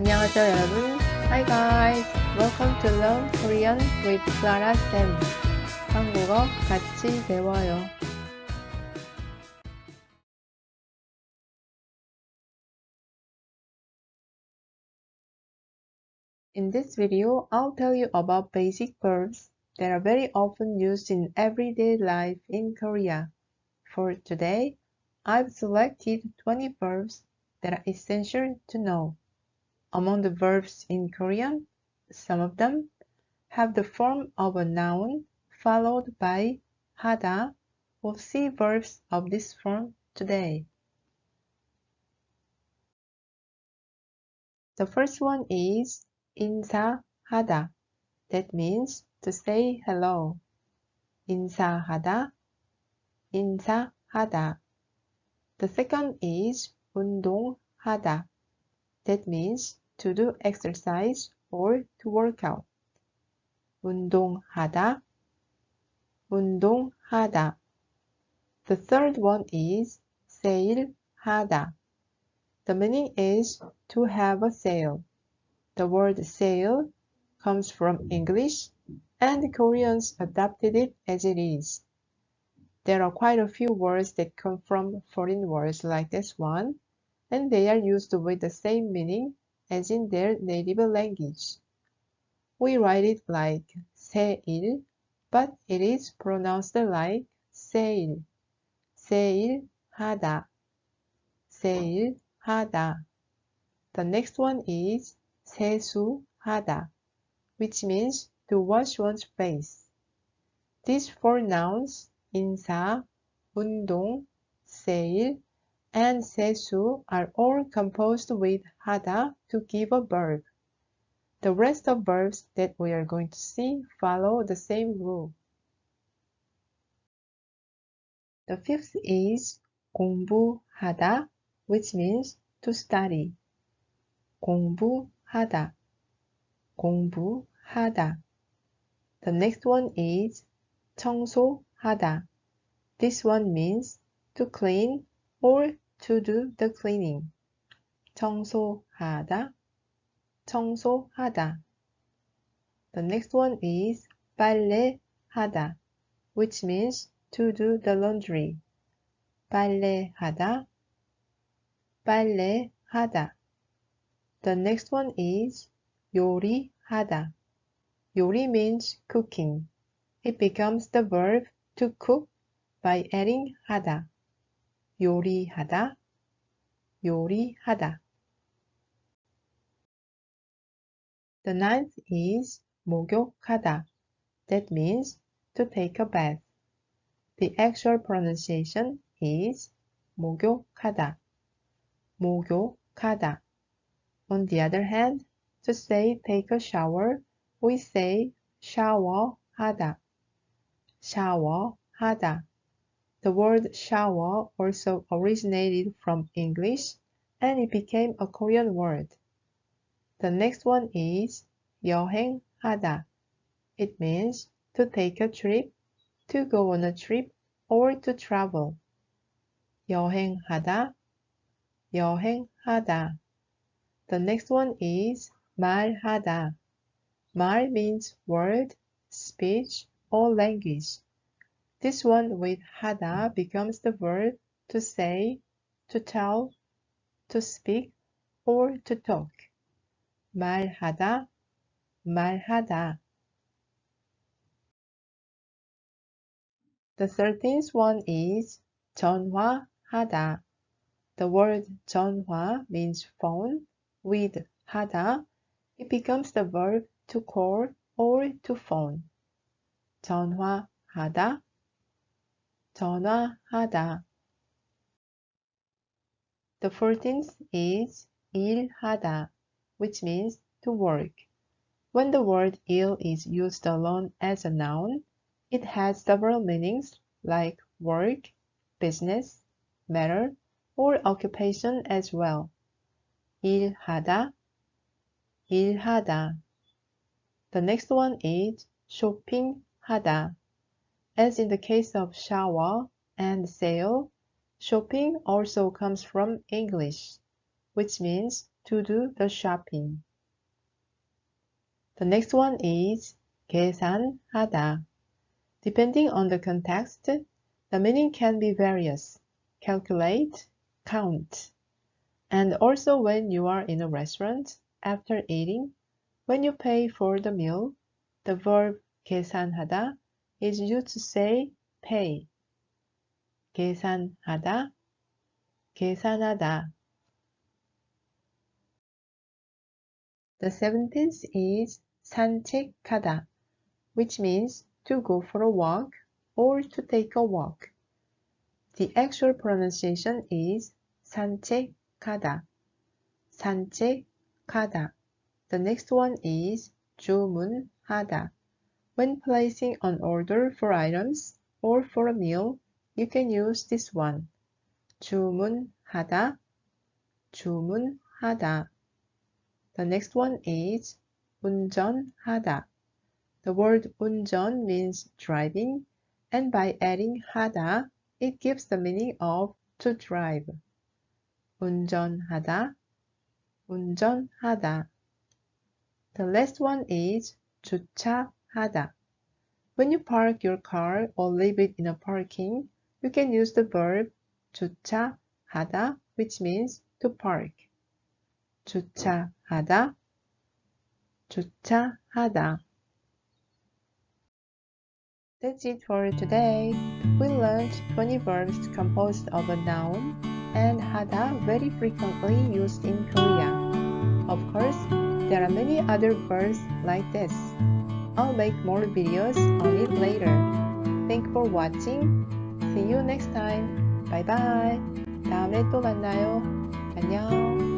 안녕하세요 여러분. Hi guys. Welcome to Learn Korean with Clara 쌤. 한국어 같이 배워요. In this video, I'll tell you about basic verbs that are very often used in everyday life in Korea. For today, I've selected 20 verbs that are essential to know. Among the verbs in Korean, some of them have the form of a noun followed by hada. We'll see verbs of this form today. The first one is 인사하다. That means to say hello. 인사하다, 인사하다. The second is 운동하다. That means to do exercise or to work out. 운동하다, 운동하다. The third one is 세일하다. The meaning is to have a sale. The word sale comes from English and Koreans adopted it as it is. There are quite a few words that come from foreign words like this one, and they are used with the same meaning as in their native language. We write it like 세일, but it is pronounced like sale. 세일하다, 세일하다. The next one is 세수하다, which means to wash one's face. These four nouns, 인사, 운동, 세일, and 세수 are all composed with hada to give a verb. The rest of verbs that we are going to see follow the same rule. The fifth is 공부하다, which means to study. 공부하다, 공부하다. The next one is 청소하다. This one means to clean or to do the cleaning. 청소하다, 청소하다. The next one is 빨래하다, which means to do the laundry. 빨래하다, 빨래하다. The next one is 요리하다. 요리 means cooking. It becomes the verb to cook by adding hada. 요리하다, 요리하다. The ninth is 목욕하다. That means to take a bath. The actual pronunciation is 목욕하다, 목욕하다. On the other hand, to say take a shower, we say 샤워하다, 샤워하다. The word shower also originated from English and it became a Korean word. The next one is 여행하다. It means to take a trip, to go on a trip, or to travel. 여행하다, 여행하다. The next one is 말하다. 말 means word, speech, or language. This one with hada becomes the verb to say, to tell, to speak, or to talk. 말하다, 말하다. The 13th one is 전화하다. The word 전화 means phone. With hada, it becomes the verb to call or to phone. 전화하다, 전화하다. The 14th is 일하다, which means to work. When the word 일 is used alone as a noun, it has several meanings like work, business, matter, or occupation as well. 일하다, 일하다. The next one is 쇼핑하다. As in the case of shower and sale, shopping also comes from English, which means to do the shopping. The next one is 계산하다. Depending on the context, the meaning can be various. Calculate, count. And also when you are in a restaurant, after eating, when you pay for the meal, the verb 계산하다 is used to say pay. 계산하다, 계산하다. The 17th is 산책하다, which means to go for a walk or to take a walk. The actual pronunciation is 산책하다, 산책하다. The next one is 주문하다. When placing an order for items or for a meal, you can use this one. 주문하다, 주문하다. The next one is 운전하다. The word 운전 means driving, and by adding 하다, it gives the meaning of to drive. 운전하다, 운전하다. The last one is 주차하다. When you park your car or leave it in a parking, you can use the verb 주차하다, which means to park. 주차하다, 주차하다. That's it for today. We learned 20 verbs composed of a noun and hada very frequently used in Korea. Of course, there are many other verbs like this. I'll make more videos on it later. Thanks for watching. See you next time. Bye bye. 다음에 또 만나요. 안녕.